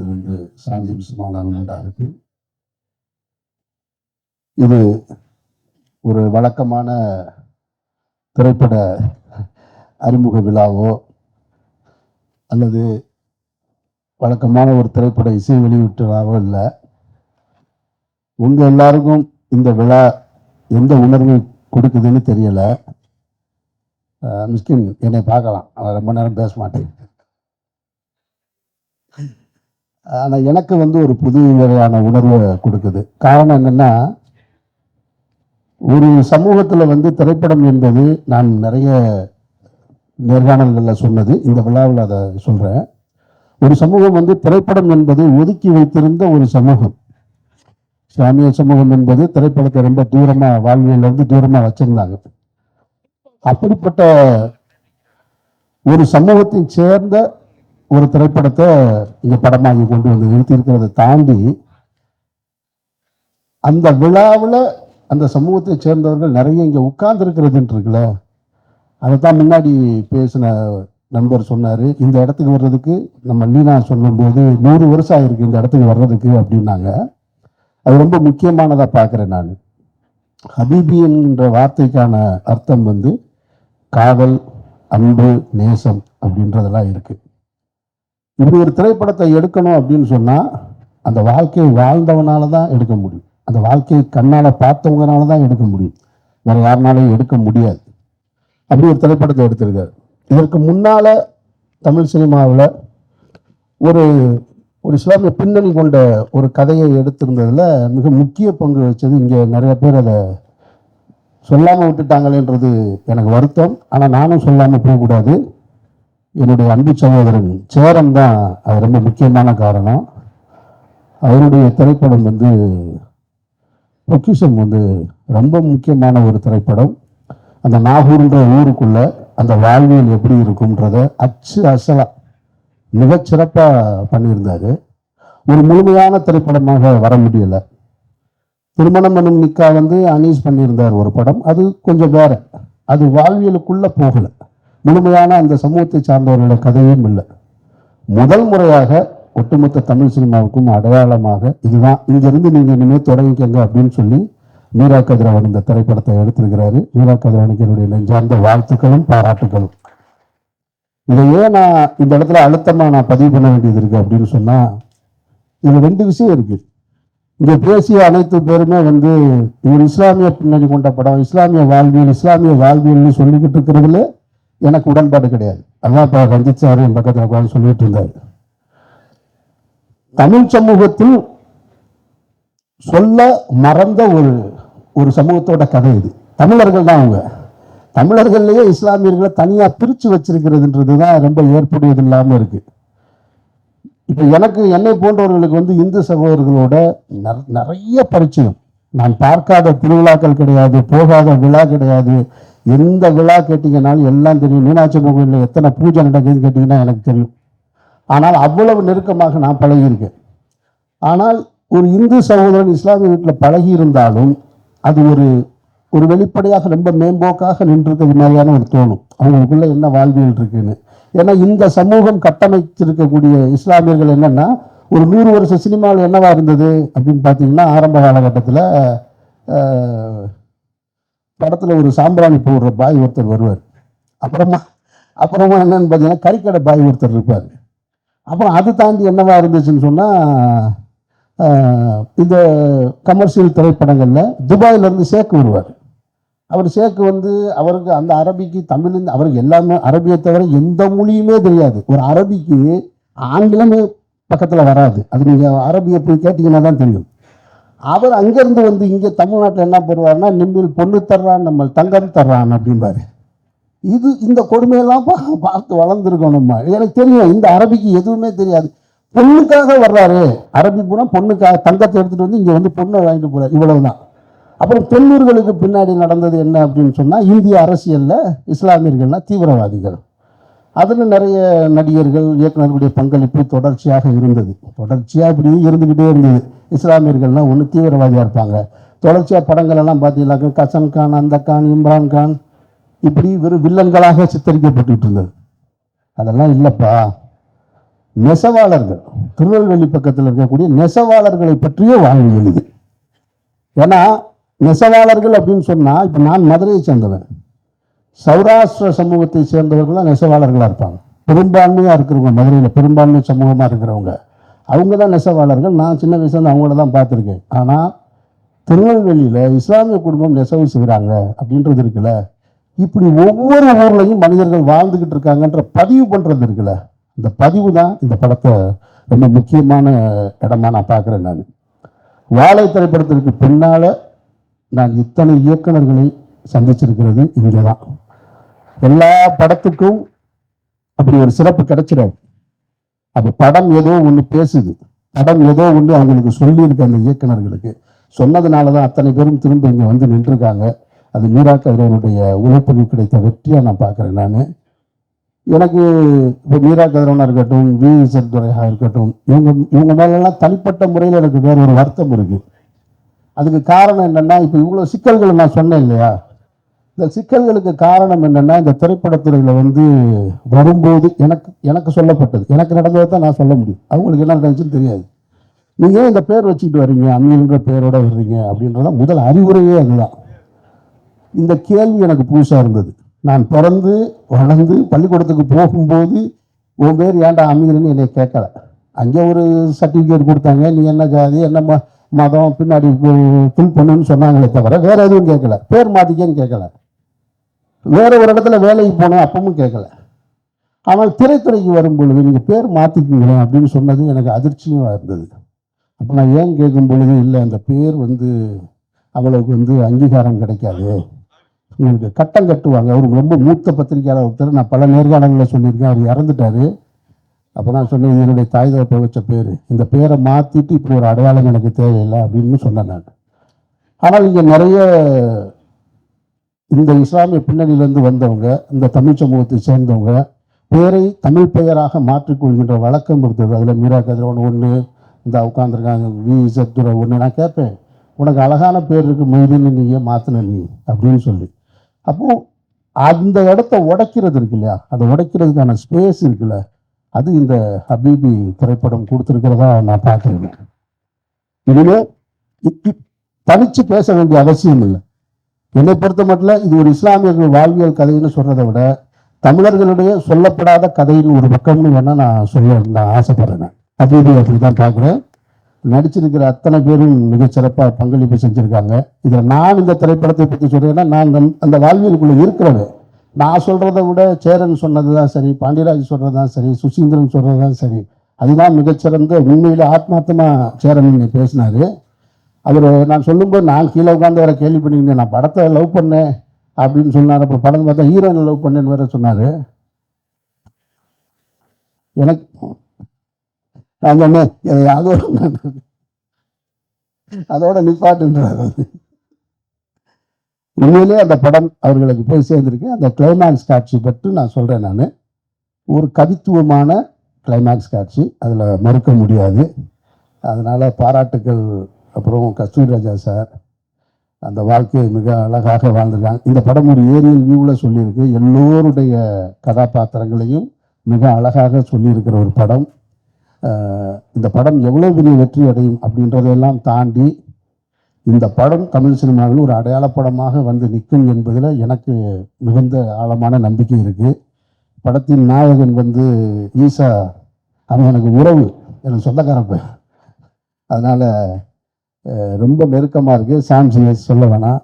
பரலோகத்திலிருந்து சாந்தியும் சமாதானம் உண்டாகுது. இது ஒரு வழக்கமான திரைப்பட அறிமுக விழாவோ அல்லது வழக்கமான ஒரு திரைப்பட இசை வெளியீட்டு விழாவோ இல்லை. உங்க எல்லாருக்கும் இந்த விழா எந்த உணர்வு கொடுக்குதுன்னு தெரியல. மிஸ்கின் என்னை பார்க்கலாம், நான் ரொம்ப நேரம் பேச மாட்டேன். ஆனால் எனக்கு ஒரு புது வகையான உணர்வை கொடுக்குது. காரணம் என்னன்னா, ஒரு சமூகத்தில் திரைப்படம் என்பது நான் நிறைய நேர்காணல்களில் சொன்னது, இந்த விழாவில் அதை சொல்கிறேன். ஒரு சமூகம் திரைப்படம் என்பதை ஒதுக்கி வைத்திருந்த ஒரு சமூகம். இஸ்லாமிய சமூகம் என்பது திரைப்படத்தை ரொம்ப தூரமாக, வாழ்வியலிருந்து தூரமாக வச்சிருந்தாங்க. அப்படிப்பட்ட ஒரு சமூகத்தை சேர்ந்த ஒரு திரைப்படத்தை இங்க படமாகி கொண்டு வந்து நிறுத்தி இருக்கிறத தாண்டி, அந்த விழாவில் அந்த சமூகத்தை சேர்ந்தவர்கள் நிறைய இங்க உட்கார்ந்து இருக்கிறதுன்னு இருக்குல்ல, அதைத்தான் முன்னாடி பேசின நண்பர் சொன்னாரு. இந்த இடத்துக்கு வர்றதுக்கு நம்ம லீனா சொல்லும்போது 100 வருஷம் ஆயிருக்கு இந்த இடத்துக்கு வர்றதுக்கு அப்படின்னாங்க. அது ரொம்ப முக்கியமானதா பார்க்கிறேன் நான். ஹபீபி என்ற வார்த்தைக்கான அர்த்தம் காதல், அன்பு, நேசம் அப்படின்றதெல்லாம் இருக்கு. இப்படி ஒரு திரைப்படத்தை எடுக்கணும் அப்படின்னு சொன்னா அந்த வாழ்க்கையை வாழ்ந்தவனால தான் எடுக்க முடியும், அந்த வாழ்க்கையை கண்ணால பார்த்தவங்கனால தான் எடுக்க முடியும், வேற யாருனாலையும் எடுக்க முடியாது. அப்படி ஒரு திரைப்படத்தை எடுத்திருக்காரு. இதற்கு முன்னால தமிழ் சினிமாவில் ஒரு ஒரு இஸ்லாமிய பின்னணி கொண்ட ஒரு கதையை எடுத்திருந்ததுல மிக முக்கிய பங்கு வச்சது, இங்கே நிறைய பேர் அதை சொல்லாமல் விட்டுட்டாங்களேன்றது எனக்கு வருத்தம். ஆனால் நானும் சொல்லாமல் போகக்கூடாது. என்னுடைய அன்பு சகோதரன் சேரன் தான் அது ரொம்ப முக்கியமான காரணம். அவருடைய திரைப்படம் பொக்கிஷம் ரொம்ப முக்கியமான ஒரு திரைப்படம். அந்த நாகூர்ன்ற ஊருக்குள்ள அந்த வாழ்வியல் எப்படி இருக்கும்ன்றத அசலா மிகச்சிறப்பாக பண்ணியிருந்தாரு. ஒரு முழுமையான திரைப்படமாக வர முடியல. திருமணம் எனும் நிக்கா அனீஸ் பண்ணியிருந்தார் ஒரு படம், அது கொஞ்சம் வேற, அது வாழ்வியலுக்குள்ள போகல, முழுமையான அந்த சமூகத்தை சார்ந்தவர்களோட கதையும் இல்லை. முதல் முறையாக ஒட்டுமொத்த தமிழ் சினிமாவுக்கும் அடையாளமாக இதுதான், இங்கிருந்து நீங்க இனிமேல் தொடங்கிக்கங்க அப்படின்னு சொல்லி மீரா கதிரவன் இந்த திரைப்படத்தை எடுத்திருக்கிறாரு. மீரா கதிரவனுக்கு என்னுடைய நெஞ்சார்ந்த வாழ்த்துக்களும் பாராட்டுகளும். இதை ஏன் நான் இந்த இடத்துல அழுத்தமாக நான் பதிவு பண்ண வேண்டியது இருக்கு அப்படின்னு சொன்னா, இதுல 2 விஷயம் இருக்கு. இங்க பேசிய அனைத்து பேருமே இவர் இஸ்லாமிய பின்னணி கொண்ட படம், இஸ்லாமிய வாழ்வியல்னு சொல்லிக்கிட்டு இருக்கிறதுல எனக்கு உடன்பாடு கிடையாது. அதான் இப்ப ரஞ்சித் சார் என் பக்கத்தில் உட்காந்து சொல்லிட்டு இருந்தாரு. தமிழ் சமூகத்தில் சொல்ல மறந்த ஒரு சமூகத்தோட கதை இது. தமிழர்கள் தான் அவங்க. தமிழர்கள்லயே இஸ்லாமியர்களை தனியா பிரிச்சு வச்சிருக்கிறதுன்றதுதான் ரொம்ப ஏற்புடையது இல்லாம இருக்கு. இப்ப என்னை போன்றவர்களுக்கு இந்து சகோதரர்களோட நிறைய பரிச்சயம். நான் பார்க்காத திருவிழாக்கள் கிடையாது, போகாத விழா கிடையாது. எந்த விழா கேட்டீங்கன்னாலும் எல்லாம் தெரியும். மீனாட்சி கோவிலில் எத்தனை பூஜை நடக்குதுன்னு கேட்டீங்கன்னா எனக்கு தெரியும். ஆனால் அவ்வளவு நெருக்கமாக நான் பழகியிருக்கேன். ஆனால் ஒரு இந்து சகோதரன் இஸ்லாமிய வீட்டில் பழகி இருந்தாலும் அது ஒரு வெளிப்படையாக ரொம்ப மேம்போக்காக நின்றிருக்கிறது மாதிரியான ஒரு தோணும், அவங்களுக்குள்ள என்ன வாழ்வியல் இருக்குன்னு. ஏன்னா இந்த சமூகம் கட்டமைச்சிருக்கக்கூடிய இஸ்லாமியர்கள் என்னன்னா, ஒரு 100 வருஷ சினிமாவில் என்னவா இருந்தது அப்படின்னு பார்த்தீங்கன்னா, ஆரம்ப காலகட்டத்தில் படத்தில் ஒரு சாம்பிராணி போடுற பாய் ஒருத்தர் வருவார். அப்புறமா என்னன்னு பார்த்தீங்கன்னா கறிக்கடை பாய் ஒருத்தர் இருப்பார். அப்புறம் அது தாண்டி என்னவா இருந்துச்சுன்னு சொன்னால், இந்த கமர்ஷியல் திரைப்படங்களில் துபாயிலேருந்து ஷேக் வருவார். அவர் ஷேக்கு அவருக்கு அந்த அரபிக்கு தமிழ், அவருக்கு எல்லாமே அரபியை தவிர எந்த மொழியுமே தெரியாது. ஒரு அரபிக்கு ஆங்கிலமே பக்கத்தில் வராது. அது நீங்கள் அரபியை போய் கேட்டிங்கன்னா தான் தெரியும். அவர் அங்கேருந்து இங்கே தமிழ்நாட்டில் என்ன பண்ணுவார்னா, நிம்மில் பொண்ணு தர்றான், நம்ம தங்கம் தர்றான் அப்படின்பாரு. இந்த கொடுமையெல்லாம் பார்த்து வளர்ந்துருக்கோம் நம்ம. எனக்கு தெரியும் இந்த அரபிக்கு எதுவுமே தெரியாது. பொண்ணுக்காக வர்றாரு, அரபி பூரா பொண்ணுக்காக தங்கத்தை எடுத்துகிட்டு இங்கே பொண்ணை வாங்கிட்டு போகிறார், இவ்வளவுதான். அப்புறம் தொண்ணூறுகளுக்கு பின்னாடி நடந்தது என்ன அப்படின்னு சொன்னால், இந்திய அரசியலில் இஸ்லாமியர்கள்லாம் தீவிரவாதிகள். அதில் நிறைய நடிகர்கள், இயக்குநர்களுடைய பங்களிப்பு தொடர்ச்சியாக இருந்தது. தொடர்ச்சியாக இப்படி இருந்துக்கிட்டே இருந்தது. இஸ்லாமியர்கள்லாம் ஒன்று தீவிரவாதியாக இருப்பாங்க. தொடர்ச்சியாக படங்கள் எல்லாம் பார்த்தீங்கன்னாக்க கசன் கான், அந்த கான், இம்ரான் கான், இப்படி வெறும் வில்லன்களாக சித்தரிக்கப்பட்டு இருந்தது. அதெல்லாம் இல்லைப்பா. நெசவாளர்கள், திருநெல்வேலி பக்கத்தில் இருக்கக்கூடிய நெசவாளர்களை பற்றிய வாழ்வியல் இது. ஏன்னா நெசவாளர்கள் அப்படின்னு சொன்னால், இப்போ நான் மதுரையை சேர்ந்தவன், சௌராஷ்டிர சமூகத்தை சேர்ந்தவர்கள் நெசவாளர்களாக இருப்பாங்க. பெரும்பான்மையாக இருக்கிறவங்க, மதுரையில் பெரும்பான்மை சமூகமாக இருக்கிறவங்க அவங்க தான் நெசவாளர்கள். நான் சின்ன வயசுல அவங்கள தான் பார்த்துருக்கேன். ஆனால் திருநெல்வேலியில் இஸ்லாமிய குடும்பம் நெசவு செய்கிறாங்க அப்படின்றது இருக்குல்ல, இப்படி ஒவ்வொரு ஊர்லையும் மனிதர்கள் வாழ்ந்துக்கிட்டு இருக்காங்கன்ற பதிவு பண்ணுறது இருக்குல்ல, இந்த பதிவு தான் இந்த படத்தை ரொம்ப முக்கியமான இடமா நான் பார்க்குறேன். நான் வாழை திரைப்படத்திற்கு பின்னால் நான் இத்தனை இயக்குநர்களை சந்திச்சிருக்கிறது இங்கே தான். எல்லா படத்துக்கும் அப்படி ஒரு சிறப்பு கிடைச்சிடாது. அப்போ படம் ஏதோ ஒன்று பேசுது, படம் ஏதோ ஒன்று அவங்களுக்கு சொல்லியிருக்கு. அந்த இயக்குநர்களுக்கு சொன்னதுனால தான் அத்தனை பேரும் திரும்ப இங்கே வந்து நின்றுருக்காங்க. அது மீரா கதிரவனுடைய உழைப்புக்கு கிடைத்த வெற்றியாக நான் பார்க்குறேன். நான் எனக்கு இப்போ மீரா கதிரவனாக இருக்கட்டும், விஎஸ்எல் துரையாக இருக்கட்டும், இவங்க மேலெல்லாம் தனிப்பட்ட முறையில் எனக்கு வேற ஒரு வருத்தம் இருக்குது. அதுக்கு காரணம் என்னென்னா, இப்போ இவ்வளோ சிக்கல்களை நான் சொன்னேன் இல்லையா, இந்த சிக்கல்களுக்கு காரணம் என்னென்னா, இந்த திரைப்படத்துறையில் வந்து வரும்போது எனக்கு சொல்லப்பட்டது, எனக்கு நடந்ததை தான் நான் சொல்ல முடியும். அவங்களுக்கு என்ன நடந்துச்சுன்னு தெரியாது. நீங்கள் இந்த பேர் வச்சுக்கிட்டு வர்றீங்க, அம்மின்ற பேரோட வர்றீங்க அப்படின்றதான் முதல் அறிவுரையே அதுதான். இந்த கேள்வி எனக்கு புதுசாக இருந்தது. நான் பிறந்து வளர்ந்து பள்ளிக்கூடத்துக்கு போகும்போது உன் பேர் ஏன்டா அமீர்னு என்னை கேட்கல. அங்கே ஒரு சர்டிஃபிகேட் கொடுத்தாங்க, நீ என்ன ஜாதி என்ன மதம் பின்னாடி ஃபில் பண்ணுன்னு சொன்னாங்களே தவிர வேற எதுவும் கேட்கல. பேர் மாற்றிக்கன்னு கேட்கல. வேற ஒரு இடத்துல வேலைக்கு போனேன், அப்பவும் கேட்கல. ஆனால் திரைத்துறைக்கு வரும் பொழுது நீங்கள் பேர் மாற்றிக்கிங்களேன் அப்படின்னு சொன்னது எனக்கு அதிர்ச்சியாக இருந்தது. அப்போ நான் ஏன் கேட்கும் பொழுது, இல்லை அந்த பேர் வந்து அவளுக்கு வந்து அங்கீகாரம் கிடைக்காது, உங்களுக்கு கட்டம் கட்டுவாங்க. அவருக்கு ரொம்ப மூத்த பத்திரிகையாளர் ஒருத்தர், நான் பல நேர்காணல்களில் சொல்லியிருக்கேன், அவர் இறந்துட்டார். அப்போ நான் சொன்னேன், என்னுடைய தாய் தகப்பை வச்ச பேர், இந்த பேரை மாற்றிட்டு இப்படி ஒரு அடையாளம் எனக்கு தேவையில்லை அப்படின்னு சொன்னேன் நான். ஆனால் இங்கே நிறைய இந்த இஸ்லாமிய பின்னணியிலேருந்து வந்தவங்க, இந்த தமிழ் சமூகத்தை சேர்ந்தவங்க பேரை தமிழ் பெயராக மாற்றிக்கொள்கின்ற வழக்கம் இருந்தது. அதில் மீரா கதிரவன் ஒன்று, இந்த உட்காந்துருக்காங்க விஎஸ்எல் துரை ஒன்று. நான் கேட்பேன், உனக்கு அழகான பேர் இருக்கு, மொய்தீன்னு நீ ஏன் மாற்றின நீ அப்படின்னு சொல்லி. அப்போது அந்த இடத்த உடைக்கிறது இருக்கு இல்லையா, அதை உடைக்கிறதுக்கான ஸ்பேஸ் இருக்குல்ல, அது இந்த ஹபீபி திரைப்படம் கொடுத்துருக்கிறதா நான் பார்க்குறேன். இனிமே தனிச்சு பேச வேண்டிய அவசியம் இல்லை. என்னை பொறுத்த மட்டும் இது ஒரு இஸ்லாமியர்கள் வாழ்வியல் கதைன்னு சொல்றதை விட தமிழர்களுடைய சொல்லப்படாத கதையின் ஒரு பக்கம்னு வேணா நான் ஆசைப்படுறேன். ஹபீபி அப்படி தான் பார்க்குறேன். நடிச்சிருக்கிற அத்தனை பேரும் மிகச்சிறப்பாக பங்களிப்பு செஞ்சுருக்காங்க. இதில் நான் இந்த திரைப்படத்தை பற்றி சொல்கிறேன்னா, நான் அந்த வாழ்வியலுக்குள்ளே இருக்கிறவன். நான் சொல்கிறத விட சேரன் சொன்னது தான் சரி, பாண்டியராஜ் சொல்கிறது தான் சரி, சுசீந்திரன் சொல்கிறது தான் சரி, அதுதான் மிகச்சிறந்த. உண்மையில் ஆத்மார்த்தமாக சேரன் பேசினார். அவர் நான் சொல்லும்போது நான் கீழே உட்காந்து வர கேள்வி பண்ணியிருந்தேன், நான் படத்தை லவ் பண்ணேன் அப்படின்னு சொன்னார். அப்புறம் படம் பார்த்தா ஹீரோயினை லவ் பண்ணேன்னு வேற சொன்னார். எனக்கு நான் சொன்னேன், அதோட நிப்பாட்டுன்றார். உண்மையிலே அந்த படம் அவர்களுக்கு போய் சேர்ந்திருக்கு. அந்த கிளைமேக்ஸ் காட்சி பற்றி நான் சொல்கிறேன். நான் ஒரு கவித்துவமான கிளைமேக்ஸ் காட்சி, அதில் மறுக்க முடியாது. அதனால் பாராட்டுக்கள். அப்புறம் கஸ்தூரி ராஜா சார் அந்த வாழ்க்கையை மிக அழகாக வாழ்ந்துருக்காங்க. இந்த படம் ஒரு ஏரியல் வியூவில் சொல்லியிருக்கு. எல்லோருடைய கதாபாத்திரங்களையும் மிக அழகாக சொல்லியிருக்கிற ஒரு படம். இந்த படம் எவ்வளோ பெரிய வெற்றி அடையும் அப்படின்றதையெல்லாம் தாண்டி இந்த படம் தமிழ் சினிமாவில் ஒரு அடையாள படமாக வந்து நிற்கும் என்பதில் எனக்கு மிகுந்த ஆழமான நம்பிக்கை இருக்குது. படத்தின் நாயகன் வந்து ஈசா, அவன் எனக்கு உறவு, எனக்கு சொந்தக்காரப்ப, அதனால் ரொம்ப நெருக்கமாக இருக்குது. சாம்சிஎஸ் சொல்ல வேணாம்.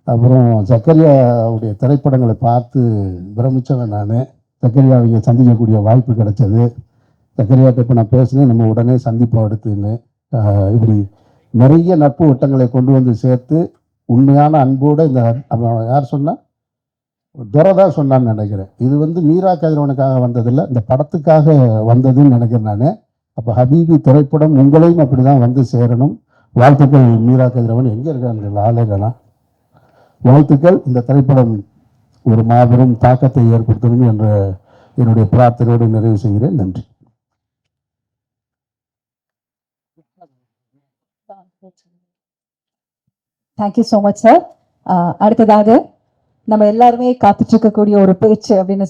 அப்புறம் சக்கரியாவுடைய திரைப்படங்களை பார்த்து பிரமித்தவன் நான். சக்கரியாவை சந்திக்கக்கூடிய வாய்ப்பு கிடைச்சது. சக்கரியாட்ட இப்போ நான் பேசினேன், நம்ம உடனே சந்திப்போம் எடுத்துன்னு. இப்படி நிறைய நட்பு வட்டங்களை கொண்டு வந்து சேர்த்து உண்மையான அன்போடு இந்த யார் சொன்னால் துரை தான் சொன்னான்னு நினைக்கிறேன். இது வந்து மீரா கதிரவனுக்காக வந்ததில்லை, இந்த படத்துக்காக வந்ததுன்னு நினைக்கிறேன் நான். அப்போ ஹபீபி திரைப்படம் உங்களையும் அப்படி தான் வந்து சேரணும். வாழ்த்துக்கள் மீரா கதிரவன். எங்கே இருக்காங்க ஆளுகளா? வாழ்த்துக்கள். இந்த திரைப்படம் ஒரு மாபெரும் தாக்கத்தை ஏற்படுத்தணும் என்ற என்னுடைய பிரார்த்தனையோடு நிறைவு செய்கிறேன். நன்றி. Thank you so much sir. அடுத்ததாக நம்ம எல்லாருமே காத்துட்டு இருக்கக்கூடிய ஒரு பேச்சு அப்படின்னு